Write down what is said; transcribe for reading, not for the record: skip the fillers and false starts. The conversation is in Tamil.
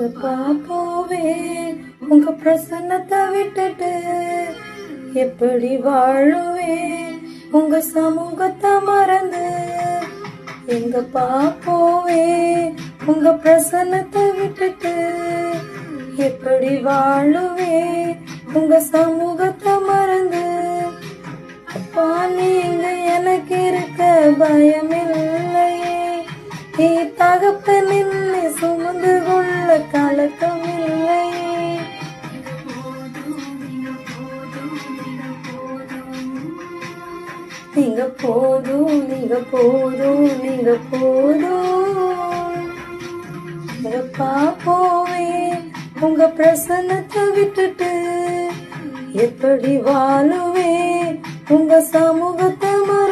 எங்கப்பா போவேன் உங்க பிரசன்னத்தை விட்டுட்டு, எப்படி வாழுவேன் உங்க சமூகத்தை மறந்து. எங்கப்பா போவேன் உங்க பிரசன்னத்தை விட்டுட்டு, எப்படி வாழுவேன் உங்க சமூகத்தை மறந்து. அப்பா நீங்க எனக்கு இருக்க பயமில்லையே, நீ தகப்ப நின்று சுமந்து கொள்ள கலக்கம் இல்லையே. நீங்க போதும் நீங்க போதும் நீங்க போதும். எங்கப்பா போவேன் உங்க பிரசன்னத்தை விட்டுட்டு, எப்படி வாழுவேன் உங்க சமூகத்தை மறந்து.